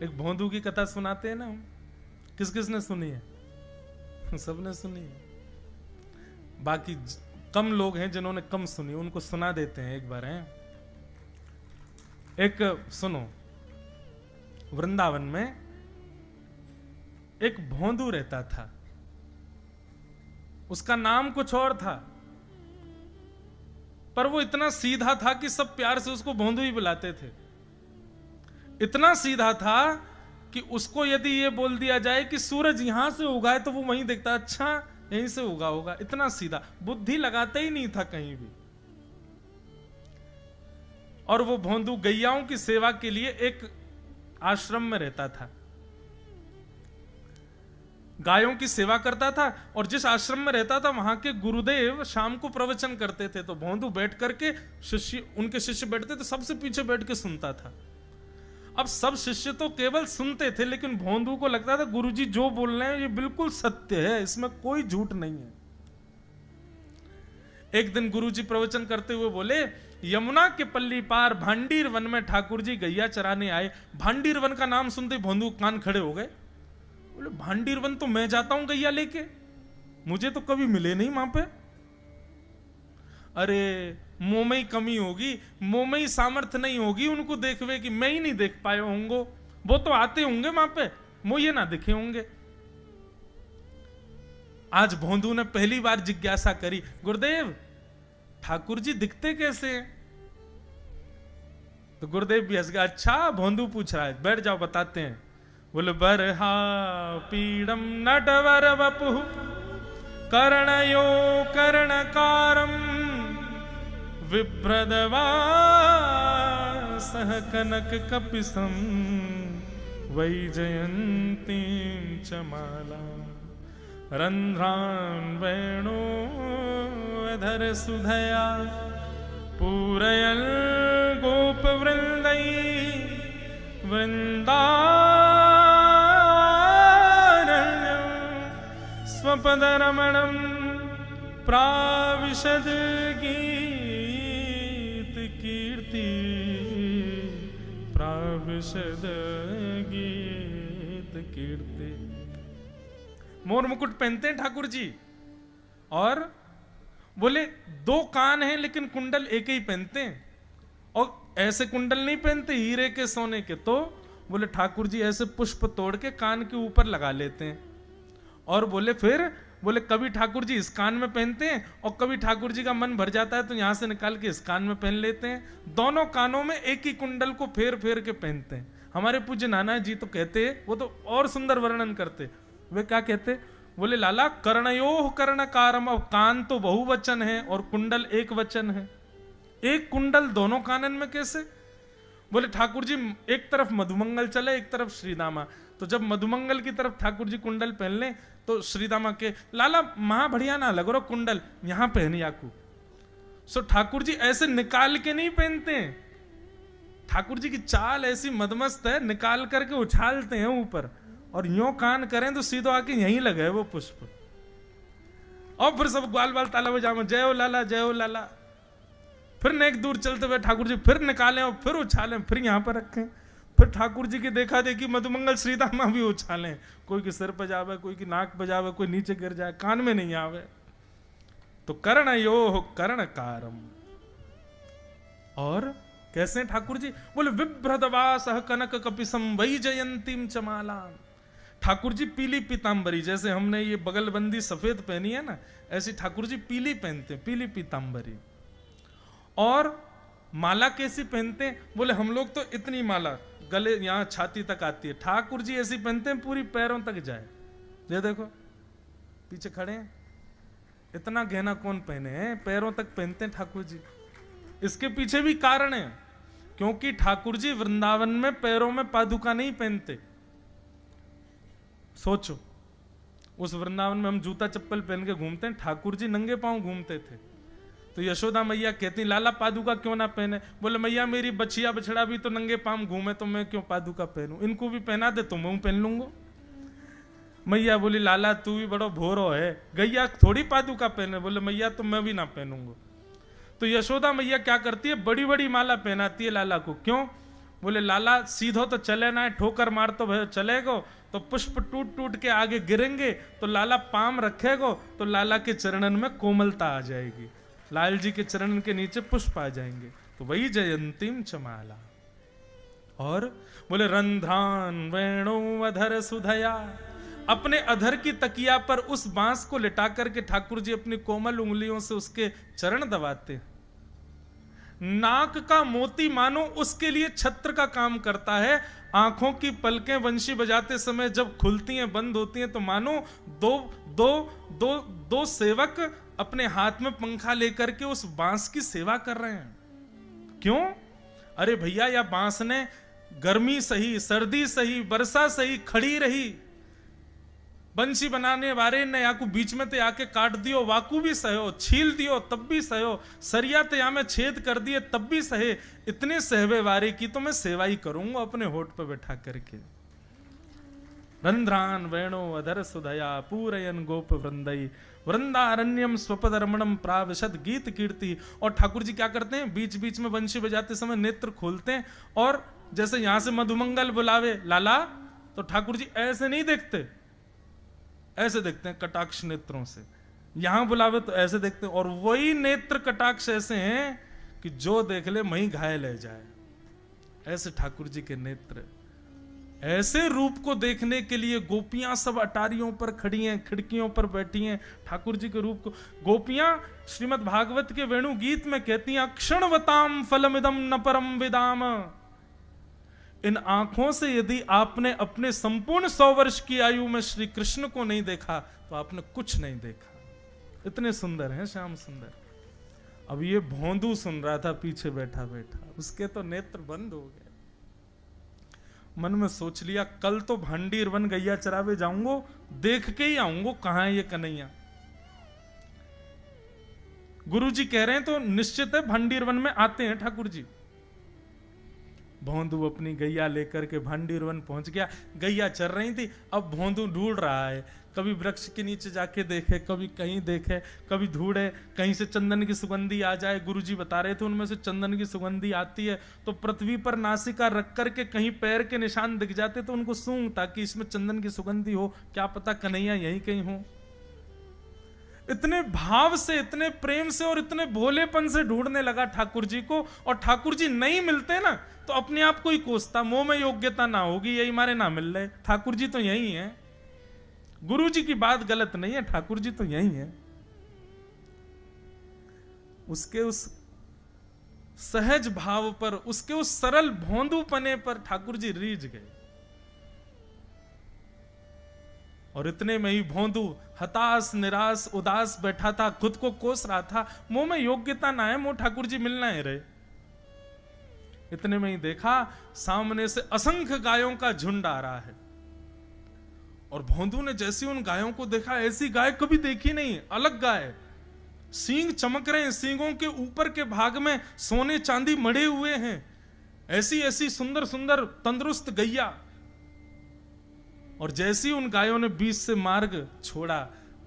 एक भोंदू की कथा सुनाते हैं ना हम, किस किसने सुनी है? सबने सुनी है। बाकी कम लोग हैं जिन्होंने कम सुनी, उनको सुना देते हैं एक बार। हैं एक सुनो, वृंदावन में एक भोंदू रहता था। उसका नाम कुछ और था, पर वो इतना सीधा था कि सब प्यार से उसको भोंदू ही बुलाते थे। इतना सीधा था कि उसको यदि ये बोल दिया जाए कि सूरज यहां से उगा है तो वो वहीं देखता, अच्छा यहीं से उगा होगा। इतना सीधा, बुद्धि लगाता ही नहीं था कहीं भी। और वो भोंदू गैयाओं की सेवा के लिए एक आश्रम में रहता था, गायों की सेवा करता था। और जिस आश्रम में रहता था वहां के गुरुदेव शाम को प्रवचन करते थे, तो भोंदू बैठ करके उनके शिष्य बैठते तो सबसे पीछे बैठ के सुनता था। अब सब शिष्य तो केवल सुनते थे, लेकिन भोंदू को लगता था गुरुजी जो बोल रहे हैं ये बिल्कुल सत्य है, इसमें कोई झूठ नहीं है। एक दिन गुरुजी प्रवचन करते हुए बोले, यमुना के पल्ली पार भांडीर वन में ठाकुर जी गैया चराने आए। भांडीर वन का नाम सुनते भोंदू कान खड़े हो गए। बोले भांडीर वन तो मैं जाता हूं गैया लेके, मुझे तो कभी मिले नहीं वहां पे। अरे मुंह में ही कमी होगी, मुंह में ही सामर्थ्य नहीं होगी उनको देखवे कि मैं ही नहीं देख पाए होंगे, वो तो आते होंगे वहां पे, मुझे ना दिखे होंगे। आज भोंदू ने पहली बार जिज्ञासा करी, गुरुदेव ठाकुर जी दिखते कैसे हैं? तो गुरुदेव भी हंस गए, अच्छा भोंदू पूछ रहा है, बैठ जाओ बताते हैं। बोले बरहा पीड़म नटवर वपु कर्णयो कर्णकारम विभ्रदवासः कनक कपिसं वैजयन्तीं च मालां रन्ध्रान् वेणोऽधर सुधया पूरयन् गोपवृन्दैः वृन्दारण्यं स्वपदरमणं प्राविशद गीत कीर्ति प्राविशद गीत कीर्ति। मोर मुकुट पहनते हैं ठाकुर जी, और बोले दो कान हैं लेकिन कुंडल एक ही पहनते हैं, और ऐसे कुंडल नहीं पहनते हीरे के सोने के। तो बोले ठाकुर जी ऐसे पुष्प तोड़ के कान के ऊपर लगा लेते हैं। और बोले फिर बोले कभी ठाकुर जी इस कान में पहनते हैं, और कभी ठाकुर जी का मन भर जाता है तो यहां से निकाल के इस कान में पहन लेते हैं। दोनों कानों में एक ही कुंडल को फेर फेर के पहनते हैं। हमारे पूज्य नाना जी तो कहते, वो तो और सुंदर वर्णन करते, वे क्या कहते, बोले लाला कर्णयोः कर्णकारम, अब कान तो बहुवचन है और कुंडल एक वचन है, एक कुंडल दोनों कानन में कैसे? बोले ठाकुर जी एक तरफ मधुमंगल चले एक तरफ श्रीदामा, तो जब मधुमंगल की तरफ ठाकुर जी कुंडल पहन ले तो श्रीदामा के लाला महा बढ़िया ना लग रहा कुंडल, यहां पहन याकू। सो ठाकुर जी ऐसे निकाल के नहीं पहनते हैं, ठाकुर जी की चाल ऐसी मदमस्त है, निकाल करके उछालते हैं ऊपर, और यूं कान करें तो सीधो आके यहीं लगे वो पुष्प। और फिर सब ग्वाल बाल ताला बजामा जय हो लाला जय हो लाला। फिर नेक दूर चलते हुए ठाकुर जी फिर निकालें और फिर उछालें, फिर यहां पर रखें। फिर ठाकुर जी की देखा देखी मधुमंगल श्रीदामा भी उछालें, कोई की सिर पर जावे, कोई की नाक पर जावे, कोई नीचे गिर जाए, कान में नहीं आवे। तो कर्णयोः कर्णकारम। और कैसे ठाकुर जी? बोले विभ्रदवासः कनक कपिसं वैजयन्तीं च मालां। ठाकुर जी पीली पीतांबरी, जैसे हमने ये बगलबंदी सफेद पहनी है ना, ऐसी ठाकुर जी पीली पहनते हैं, पीली पीतांबरी। और माला कैसी पहनते हैं? बोले हम लोग तो इतनी माला गले यहां छाती तक आती है, ठाकुर जी ऐसी पहनते हैं पूरी पैरों तक जाए। ये देखो पीछे खड़े हैं, इतना गहना कौन पहने हैं, पैरों तक पहनते हैं ठाकुर जी। इसके पीछे भी कारण है, क्योंकि ठाकुर जी वृंदावन में पैरों में पादुका नहीं पहनते। सोचो उस वृंदावन में हम जूता चप्पल पहन के घूमते हैं, ठाकुर जी नंगे पांव घूमते थे। तो यशोदा मैया कहती लाला पादुका क्यों ना पहने? बोले मैया मेरी बछिया बछड़ा भी तो नंगे पांव घूमे, तो मैं क्यों पादुका पहनूं, इनको भी पहना दे तो मैं पहन लूंगा। मैया बोली लाला तू भी बड़ो भोरो है, गैया थोड़ी पादुका पहने। बोले मैया तो मैं भी ना पहनूंगा। तो यशोदा मैया क्या करती है, बड़ी बड़ी माला पहनाती है लाला को। क्यों? बोले लाला सीधो तो चले ना, ठोकर मार तो भय चलेगो, तो पुष्प टूट टूट के आगे गिरेंगे, तो लाला पाम रखेगो तो लाला के चरणन में कोमलता आ जाएगी, लाल जी के चरणन के नीचे पुष्प आ जाएंगे। तो वही जयंतीम चमाला। और बोले रंध्रान वेणु अधर सुधया, अपने अधर की तकिया पर उस बांस को लिटा करके ठाकुर जी अपनी कोमल उंगलियों से उसके चरण दबाते। नाक का मोती मानो उसके लिए छत्र का काम करता है। आंखों की पलकें वंशी बजाते समय जब खुलती हैं बंद होती हैं तो मानो दो दो दो दो सेवक अपने हाथ में पंखा लेकर के उस बांस की सेवा कर रहे हैं। क्यों? अरे भैया, या बांस ने गर्मी सही, सर्दी सही, वर्षा सही खड़ी रही, बंशी बनाने वाले ने याकू बीच में ते आके काट दियो, वाकू भी सहो, छील दियो तब भी सहो, सरिया ते में छेद कर दिए तब भी सहे, इतने सहवे वारे की तो मैं सेवा ही करूंगा अपने होठ पे बैठा करके। रंध्रान वेणो अधर सुधया पूरयन गोप वृंदई वृंदारण्यम स्वपदरमणम प्राविशद गीत कीर्ति। और ठाकुर जी क्या करते हैं, बीच बीच में बंशी बजाते समय नेत्र खोलते हैं, और जैसे यहां से मधुमंगल बुलावे लाला, तो ठाकुर जी ऐसे नहीं देखते, ऐसे देखते हैं कटाक्ष नेत्रों से। यहां बुलावे तो ऐसे देखते हैं, और वही नेत्र कटाक्ष ऐसे हैं कि जो देख ले वहीं घायल हो जाए। ऐसे ठाकुर जी के नेत्र। ऐसे रूप को देखने के लिए गोपियां सब अटारियों पर खड़ी हैं, खिड़कियों पर बैठी हैं ठाकुर जी के रूप को। गोपियां श्रीमद् भागवत के वेणु गीत में कहती हैं, अक्षणवताम फलमिदम न परम विदाम। इन आंखों से यदि आपने अपने संपूर्ण 100 वर्ष की आयु में श्री कृष्ण को नहीं देखा तो आपने कुछ नहीं देखा। इतने सुंदर हैं श्याम सुंदर। अब ये भोंदू सुन रहा था पीछे बैठा बैठा, उसके तो नेत्र बंद हो गए। मन में सोच लिया कल तो भांडीर वन गैया चरावे जाऊंगो, देख के ही आऊंगो कहां है ये कन्हैया। गुरु जी कह रहे हैं तो निश्चित है भांडीर वन में आते हैं ठाकुर जी। भोंदू अपनी गैया लेकर के भांडीर वन पहुंच गया। गैया चर रही थी, अब भोंदू ढूंढ रहा है, कभी वृक्ष के नीचे जाके देखे, कभी कहीं देखे, कभी ढूंढे कहीं से चंदन की सुगंधी आ जाए। गुरुजी बता रहे थे उनमें से चंदन की सुगंधी आती है तो पृथ्वी पर नासिका रख करके कहीं पैर के निशान दिख जाते तो उनको सूंघ, ताकि इसमें चंदन की सुगंधी हो, क्या पता कन्हैया यहीं कहीं हो। इतने भाव से, इतने प्रेम से और इतने भोलेपन से ढूंढने लगा ठाकुर जी को। और ठाकुर जी नहीं मिलते ना तो अपने आप को ही कोसता, मोह में योग्यता ना होगी, यही मारे ना मिल रहे, ठाकुर जी तो यही है। गुरु जी की बात गलत नहीं है, ठाकुर जी तो यही है। उसके उस सहज भाव पर, उसके उस सरल भोंदूपने पर ठाकुर जी रीझ गए। और इतने में ही भोंदू हताश निराश उदास बैठा था, खुद को कोस रहा था, मुंह में योग्यता ना है, मुंह ठाकुर जी मिलना है रहे। इतने में ही देखा सामने से असंख्य गायों का झुंड आ रहा है। और भोंदू ने जैसे उन गायों को देखा, ऐसी गाय कभी देखी नहीं, अलग गाय, सींग चमक रहे हैं, सींगों के ऊपर के भाग में सोने चांदी मढ़े हुए हैं, ऐसी ऐसी सुंदर सुंदर तंदुरुस्त गैया। और जैसी उन गायों ने बीच से मार्ग छोड़ा,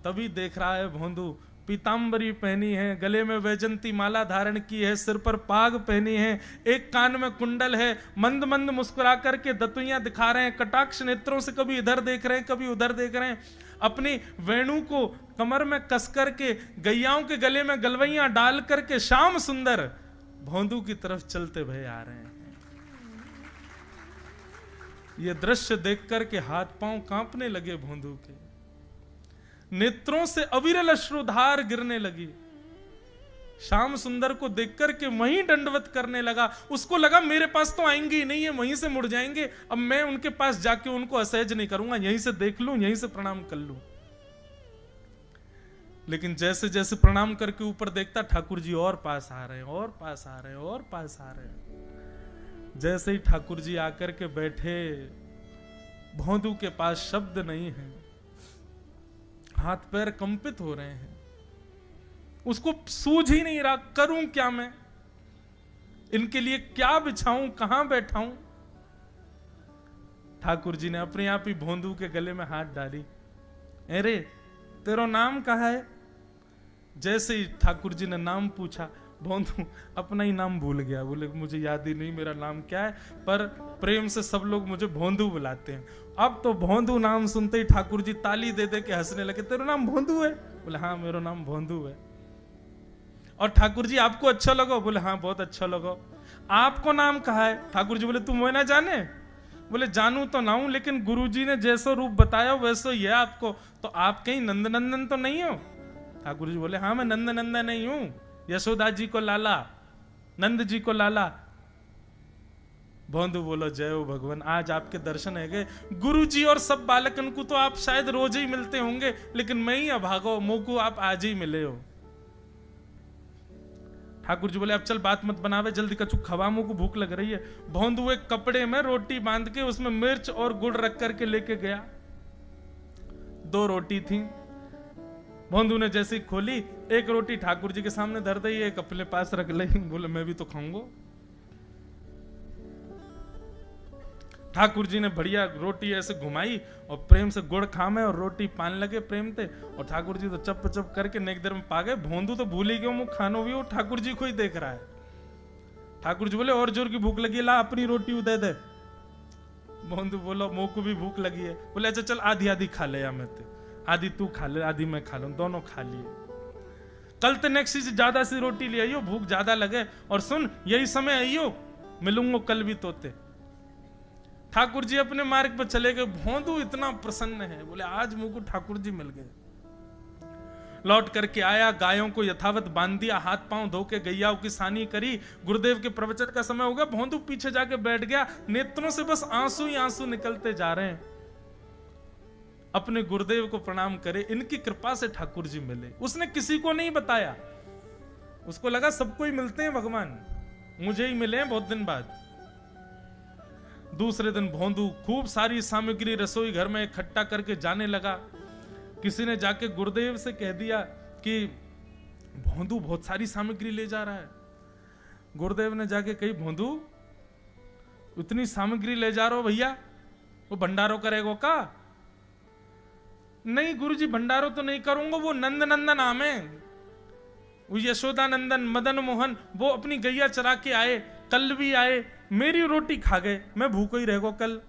तभी देख रहा है भोंदू पीतांबरी पहनी है, गले में वैजंती माला धारण की है, सिर पर पाग पहनी है, एक कान में कुंडल है, मंद मंद मुस्कुरा करके दतुइयां दिखा रहे हैं, कटाक्ष नेत्रों से कभी इधर देख रहे हैं कभी उधर देख रहे हैं, अपनी वेणु को कमर में कस करके गैयाओं के गले में गलवैयां डाल करके श्याम सुंदर भोंदू की तरफ चलते भय आ रहे हैं। ये दृश्य देख करके हाथ पांव कांपने लगे भोंदू के, नेत्रों से अविरल अश्रुधार गिरने लगी। श्याम सुंदर को देखकर के वहीं दंडवत करने लगा। उसको लगा मेरे पास तो आएंगे ही नहीं, है वहीं से मुड़ जाएंगे, अब मैं उनके पास जाके उनको असहज नहीं करूंगा, यहीं से देख लूं, यहीं से प्रणाम कर लूं। लेकिन जैसे जैसे प्रणाम करके ऊपर देखता, ठाकुर जी और पास आ रहे हैं, और पास आ रहे हैं, और पास आ रहे हैं। जैसे ही ठाकुर जी आकर के बैठे, भोंदू के पास शब्द नहीं है, हाथ पैर कंपित हो रहे हैं, उसको सूझ ही नहीं रहा करूं क्या मैं, इनके लिए क्या बिछाऊं, कहां बैठाऊं। ठाकुर जी ने अपने आप ही भोंदू के गले में हाथ डाली, अरे तेरा नाम कहा है। जैसे ही ठाकुर जी ने नाम पूछा, भोंदू अपना ही नाम भूल गया, बोले मुझे याद ही नहीं मेरा नाम क्या है, पर प्रेम से सब लोग मुझे भोंदू बुलाते हैं। अब तो भोंदू नाम सुनते ही ठाकुर जी ताली दे दे के हंसने लगे, तेरा नाम भोंदू है? बोले हाँ मेरा नाम भोंदू है। और ठाकुर जी आपको अच्छा लगा? बोले हाँ बहुत अच्छा लगा। आपको नाम कहा है? ठाकुर जी बोले तुम वो ना जाने? बोले जानू तो ना हूं, लेकिन गुरुजी ने जैसा रूप बताया वैसा ही है आपको, तो आप कहीं नंदनंदन तो नहीं हो? ठाकुर जी बोले हाँ मैं नंदनंदन नहीं हूं, यशोदा जी को लाला, नंद जी को लाला। भोंदू बोलो जय हो भगवान, आज आपके दर्शन है गए। गुरु जी और सब बालकन को तो आप शायद रोज ही मिलते होंगे, लेकिन मैं ही अभागो मोको आप आज ही मिले हो। ठाकुर जी बोले अब चल बात मत बनावे, जल्दी कछु खवा, मुंह को भूख लग रही है। भोंदू एक कपड़े में रोटी बांध के उसमें मिर्च और गुड़ रख करके लेके गया। 2 रोटी थी। भोंदू ने जैसी खोली, एक रोटी ठाकुर जी के सामने धर दी, एक अपने पास रख ली। बोले मैं भी तो खाऊंगा। ठाकुर जी ने बढ़िया रोटी ऐसे घुमाई और प्रेम से गुड़ खामे और रोटी पान लगे प्रेम से, और ठाकुर जी तो चप चप करके नेक देर में पा गए। भोंदू तो भूल ही गयो, मुंह खानो भी वो ठाकुर जी को ही देख रहा है। ठाकुर जी बोले और जोर की भूख लगी, ला अपनी रोटी दे दे। भोंदू बोलो मुंह को भी भूख लगी है। बोले अच्छा चल आधी आधी खा ले, या मैं आधी तू खा ले आधी मैं खा लूं, दोनों खा लिए। कल तो नेक्स्ट से ज्यादा सी रोटी ले आइयो, भूख ज्यादा लगे, और सुन यही समय आइयो, मिलूंगा कल भी तोते। ठाकुर जी अपने मार्ग पर चले गए। भोंदू इतना प्रसन्न है, बोले आज मुझको ठाकुर जी मिल गए। लौट करके आया, गायों को यथावत बांध दिया, हाथ पांव धो के गैयाओं की सानी करी। गुरुदेव के प्रवचन का समय हो गया, भोंदू पीछे जाके बैठ गया। नेत्रों से बस आंसू ही आंसू निकलते जा रहे हैं। अपने गुरुदेव को प्रणाम करे, इनकी कृपा से ठाकुर जी मिले। उसने किसी को नहीं बताया, उसको लगा सबको ही मिलते हैं भगवान, मुझे ही मिले हैं बहुत दिन बाद। दूसरे दिन भोंदू खूब सारी सामग्री रसोई घर में इकट्ठा करके जाने लगा। किसी ने जाके गुरुदेव से कह दिया कि भोंदू बहुत सारी सामग्री ले जा रहा है। गुरुदेव ने जाके कही भोंदू इतनी सामग्री ले जा रहा हो भैया, वो भंडारो करेगो का? नहीं गुरुजी भंडारो तो नहीं करूंगा, वो नंद नंदन नाम है, वो यशोदा नंदन मदन मोहन, वो अपनी गैया चरा के आए, कल भी आए, मेरी रोटी खा गए, मैं भूखो ही रहेगो कल।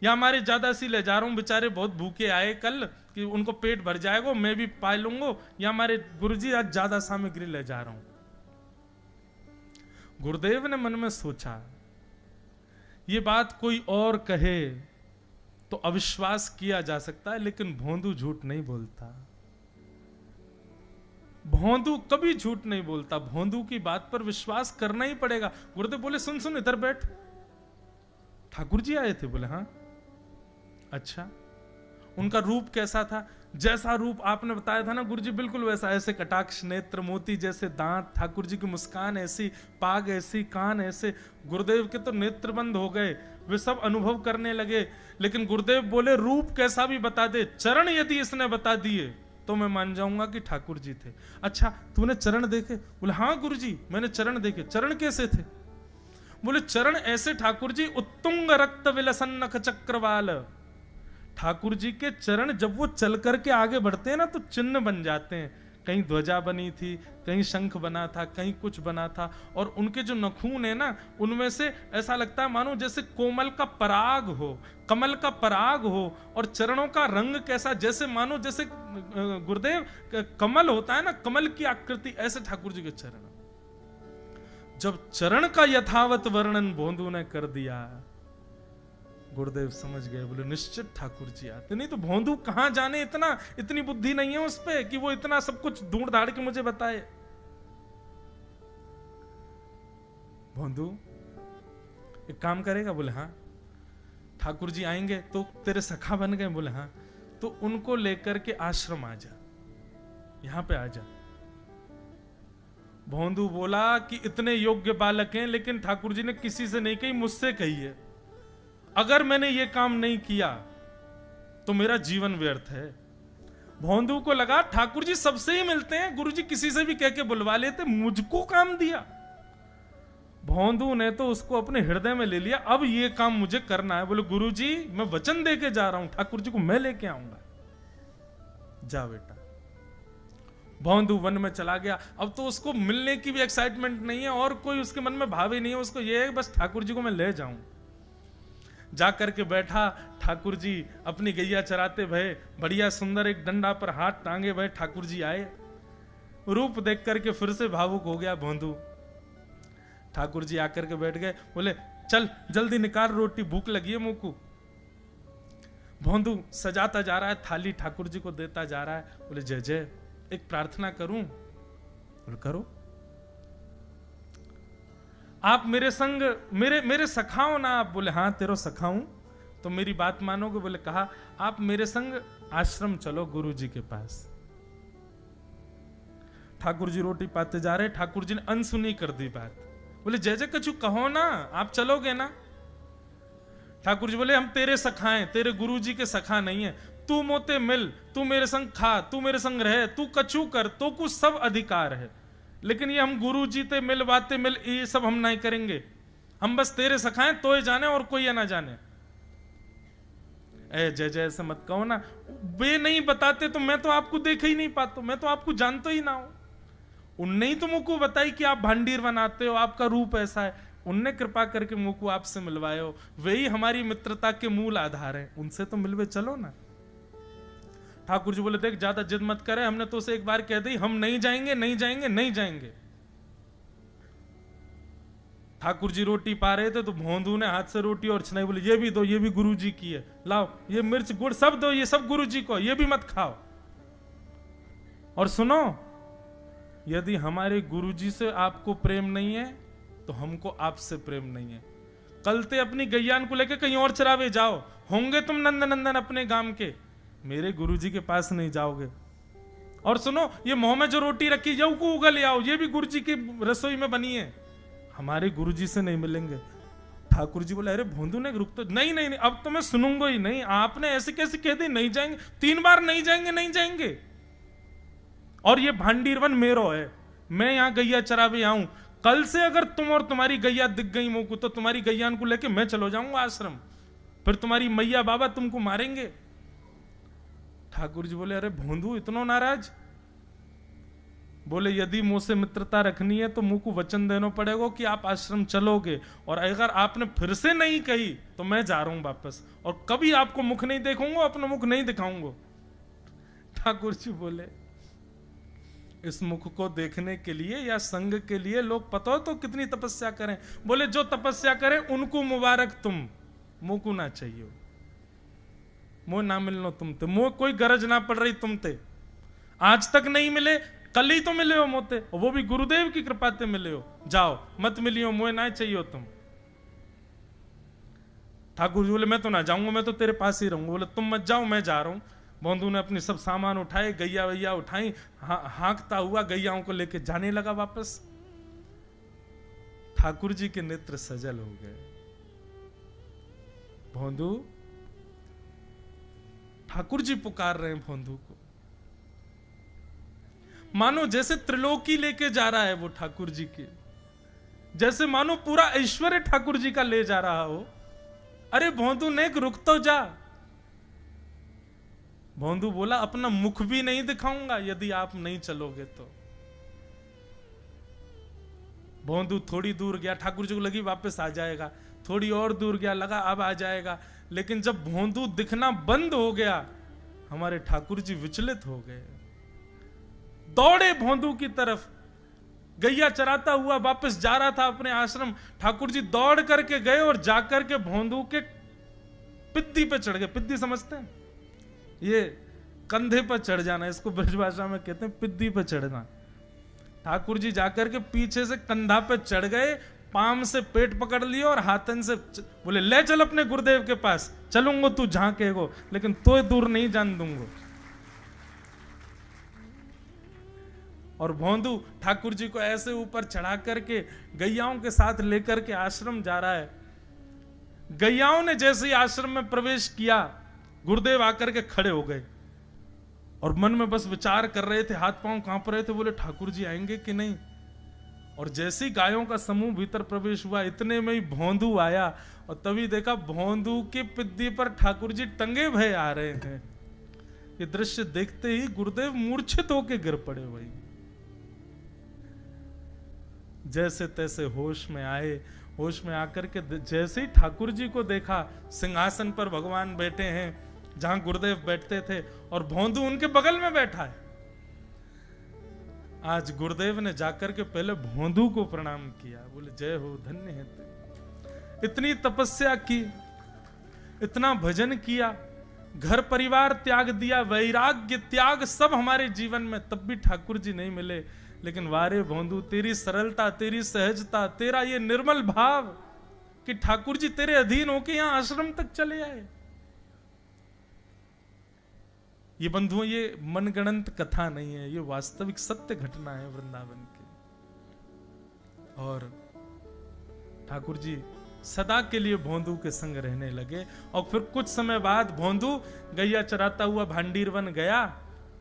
या हमारे ज्यादा सी ले जा रहा हूं, बेचारे बहुत भूखे आए कल, कि उनको पेट भर जाएगा, मैं भी पा लूंगा, या हमारे गुरुजी आज ज्यादा सामग्री ले जा रहा हूं। गुरुदेव ने मन में सोचा ये बात कोई और कहे तो अविश्वास किया जा सकता है, लेकिन भोंदू झूठ नहीं बोलता। भोंदू कभी झूठ नहीं बोलता, भोंदू की बात पर विश्वास करना ही पड़ेगा। गुरुदेव बोले सुन सुन इधर बैठ, ठाकुर जी आए थे? बोले हाँ। अच्छा, उनका रूप कैसा था? जैसा रूप आपने बताया था ना गुरुजी, बिल्कुल वैसा, ऐसे कटाक्ष नेत्र, मोती जैसे दांत, ठाकुर जी की मुस्कान ऐसी, पाग ऐसी, कान ऐसे। गुरुदेव के तो नेत्र बंद हो गए, वे सब अनुभव करने लगे। लेकिन गुरुदेव बोले रूप कैसा भी बता दे, चरण यदि इसने बता दिए तो मैं मान जाऊंगा कि ठाकुर जी थे। अच्छा तूने चरण देखे? बोले हाँ गुरुजी मैंने चरण देखे। चरण कैसे थे? बोले चरण ऐसे ठाकुर जी, उत्तुंग रक्त विलसन नख चक्रवाल। ठाकुर जी के चरण जब वो चल करके आगे बढ़ते हैं ना तो चिन्ह बन जाते हैं। कहीं ध्वजा बनी थी, कहीं शंख बना था, कहीं कुछ बना था। और उनके जो नखून है ना, उनमें से ऐसा लगता है मानो जैसे कोमल का पराग हो, कमल का पराग हो। और चरणों का रंग कैसा, जैसे मानो जैसे गुरुदेव कमल होता है ना, कमल की आकृति, ऐसे ठाकुर जी के चरण। जब चरण का यथावत वर्णन भोंदू ने कर दिया, गुरुदेव समझ गए, बोले निश्चित ठाकुर जी आते। नहीं तो भोंदू कहां जाने, इतनी बुद्धि नहीं है उस पे कि वो इतना सब कुछ ढूंढ धाड़ के मुझे बताए। भोंदू एक काम करेगा? बोले हाँ। ठाकुर जी आएंगे तो तेरे सखा बन गए? बोले हाँ। तो उनको लेकर के आश्रम आ जा, यहां पे आ जा। भोंदू बोला कि इतने योग्य बालक हैं, लेकिन ठाकुर जी ने किसी से नहीं कही, मुझसे कही है। अगर मैंने ये काम नहीं किया तो मेरा जीवन व्यर्थ है। भोंदू को लगा ठाकुर जी सबसे ही मिलते हैं, गुरुजी किसी से भी कह के बुलवा लेते, मुझको काम दिया। भोंदू ने तो उसको अपने हृदय में ले लिया, अब ये काम मुझे करना है। बोले गुरुजी मैं वचन दे के जा रहा हूं, ठाकुर जी को मैं लेके आऊंगा। जा बेटा। भौंदू वन में चला गया। अब तो उसको मिलने की भी एक्साइटमेंट नहीं है और कोई उसके मन में भाव ही नहीं है, उसको ये है बस ठाकुर जी को मैं ले जाऊं। जा करके बैठा, ठाकुर जी अपनी गैया चराते भये, बढ़िया सुंदर एक डंडा पर हाथ टांगे भये ठाकुर जी आए। रूप देख करके फिर से भावुक हो गया भौंदू। ठाकुर जी आकर के बैठ गए, बोले चल जल्दी निकाल रोटी, भूख लगी है मुंह को। भौंदू सजाता जा रहा है, थाली ठाकुर जी को देता जा रहा है। बोले जय जय, एक प्रार्थना करूं? बोले करो। आप मेरे संग मेरे सखाओ ना आप? बोले हाँ तेरो सखाऊं, तो मेरी बात मानोगे? बोले कहा, आप मेरे संग आश्रम चलो गुरु जी के पास। ठाकुर जी रोटी पाते जा रहे, ठाकुर जी ने अनसुनी कर दी बात। बोले जय जय कछु कहो ना, आप चलोगे ना? ठाकुर जी बोले हम तेरे सखा हैं, तेरे गुरु जी के सखा नहीं है। तू मोते मिल, तू मेरे संग खा, तू मेरे संग रहे, तू कछु कर, तो कुछ सब अधिकार है, लेकिन ये हम गुरु जी ते मिल बातें मिल ये सब हम नहीं करेंगे। हम बस तेरे सखाएं तो ये जाने और कोई ये ना जाने। ए जय जय ऐसे मत कहो ना, वे नहीं बताते तो मैं तो आपको देख ही नहीं पाता, मैं तो आपको जानता ही ना हूं। उनने ही तो मुझको बताई कि आप भांडीर बनाते हो, आपका रूप ऐसा है, उनने कृपा करके मुझको आपसे मिलवाए हो, वे ही हमारी मित्रता के मूल आधार हैं, उनसे तो मिलवे चलो ना। ठाकुर जी बोले देख ज्यादा जिद मत करे, हमने तो उसे एक बार कह दी हम नहीं जाएंगे नहीं जाएंगे नहीं जाएंगे। ठाकुर जी रोटी पा रहे थे तो भौंदू ने हाथ से रोटी और छनाई, बोले ये भी दो, ये भी गुरु जी की है, लाओ ये मिर्च गुड़ सब दो, ये सब गुरु जी को, ये भी मत खाओ। और सुनो, यदि हमारे गुरु जी से आपको प्रेम नहीं है तो हमको आपसे प्रेम नहीं है। कल ते अपनी गैयान को लेकर कहीं और चरावे जाओ, होंगे तुम नंदन नंदन अपने गांव के, मेरे गुरुजी के पास नहीं जाओगे। और सुनो, ये मुंह में जो रोटी रखी जाओ को उगल आओ, ये भी गुरुजी की रसोई में बनी है, हमारे गुरुजी से नहीं मिलेंगे। ठाकुर जी बोले अरे भोंदू ने रुक तो, नहीं नहीं नहीं अब तो मैं सुनूंगा ही नहीं, आपने ऐसे कैसे कह दी नहीं जाएंगे, 3 बार नहीं जाएंगे नहीं जाएंगे। और ये भांडीरवन मेरो है, मैं यहां गैया चरावे आऊं, कल से अगर तुम और तुम्हारी गैया दिख गई मुंह को तो तुम्हारी गैयान को लेके मैं चलो जाऊंगा आश्रम, फिर तुम्हारी मैया बाबा तुमको मारेंगे। ठाकुर जी बोले अरे भोंदू इतना नाराज? बोले यदि मुंह से मित्रता रखनी है तो मुंह को वचन देना पड़ेगा कि आप आश्रम चलोगे, और अगर आपने फिर से नहीं कही तो मैं जा रहा हूं वापस, और कभी आपको मुख नहीं देखूंगा, अपना मुख नहीं दिखाऊंगा। ठाकुर जी बोले इस मुख को देखने के लिए या संग के लिए लोग पता हो तो कितनी तपस्या करें। बोले जो तपस्या करें उनको मुबारक, तुम मुंह को ना चाहिए, मुंह ना मिलनो तुमते, मुंह कोई गरज ना पड़ रही तुमते, आज तक नहीं मिले कल ही तो मिले हो मोते, वो भी गुरुदेव की कृपा से मिले हो, जाओ मत मिलियो, मुझे ना चाहिए तुम। ठाकुर जी बोले मैं तो ना जाऊंगा, मैं तो तेरे पास ही रहूंगा। बोले तुम मत जाओ मैं जा रहा हूं। भोंदू ने अपनी सब सामान उठाए, गैया वैया उठाई, हाँकता हुआ गैयाओं को लेके जाने लगा वापस। ठाकुर जी के नेत्र सजल हो गए। भोंदू, ठाकुर जी पुकार रहे हैं भोंदू को, मानो जैसे त्रिलोकी लेके जा रहा है वो ठाकुर जी के, जैसे मानो पूरा ऐश्वर्य ठाकुर जी का ले जा रहा हो। अरे भोंदू ने रुक तो जा। भोंदू बोला अपना मुख भी नहीं दिखाऊंगा यदि आप नहीं चलोगे तो। भोंदू थोड़ी दूर गया, ठाकुर जी को लगी वापस आ जाएगा, थोड़ी और दूर गया, लगा अब आ जाएगा, लेकिन जब भोंदू दिखना बंद हो गया हमारे ठाकुर जी विचलित हो गए, दौड़े भोंदू की तरफ। गैया चराता हुआ वापस जा रहा था अपने आश्रम, ठाकुर जी दौड़ करके गए और जाकर के भोंदू के पिद्दी पे चढ़ गए। पिद्दी समझते हैं? ये कंधे पर चढ़ जाना, इसको ब्रजभाषा में कहते हैं पिद्दी पे चढ़ना। ठाकुर जी जाकर के पीछे से कंधा पे चढ़ गए, पाम से पेट पकड़ लिया और हाथन से बोले ले चल अपने गुरुदेव के पास, चलूंगा तू जहां कहेगो, लेकिन तो दूर नहीं जान दूंगा। और भोंदू ठाकुर जी को ऐसे ऊपर चढ़ा करके गैयाओं के साथ लेकर के आश्रम जा रहा है। गैयाओं ने जैसे ही आश्रम में प्रवेश किया, गुरुदेव आकर के खड़े हो गए और मन में बस विचार कर रहे थे, हाथ पांव कांप रहे थे, बोले ठाकुर जी आएंगे कि नहीं। और जैसी गायों का समूह भीतर प्रवेश हुआ, इतने में ही भोंदू आया और तभी देखा भोंदू के पिद्दी पर ठाकुर जी टंगे भय आ रहे हैं। ये दृश्य देखते ही गुरुदेव मूर्छित होके गिर पड़े। वही जैसे तैसे होश में आए। होश में आकर के जैसे ही ठाकुर जी को देखा, सिंहासन पर भगवान बैठे हैं जहां गुरुदेव बैठते थे, और भोंदू उनके बगल में बैठा है। आज गुरुदेव ने जाकर के पहले भोंदू को प्रणाम किया, बोले जय हो, धन्य है तू। इतनी तपस्या की, इतना भजन किया, घर परिवार त्याग दिया, वैराग्य त्याग सब हमारे जीवन में, तब भी ठाकुर जी नहीं मिले। लेकिन वारे भोंदू, तेरी सरलता, तेरी सहजता, तेरा ये निर्मल भाव कि ठाकुर जी तेरे अधीन होके यहां आश्रम तक चले आए। ये बंधुओं, ये मनगणंत कथा नहीं है, ये वास्तविक सत्य घटना है वृंदावन की। और ठाकुर जी सदा के लिए भोंदू के संग रहने लगे। और फिर कुछ समय बाद भोंदू गैया चराता हुआ भांडीर वन गया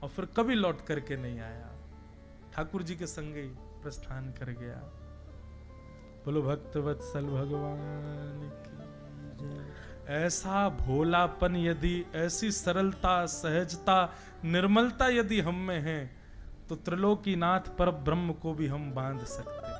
और फिर कभी लौट करके नहीं आया, ठाकुर जी के संग ही प्रस्थान कर गया। बोलो भक्तवत्सल भगवान की जय। ऐसा भोलापन यदि, ऐसी सरलता, सहजता, निर्मलता यदि हम में है, तो त्रिलोकीनाथ पर ब्रह्म को भी हम बांध सकते हैं।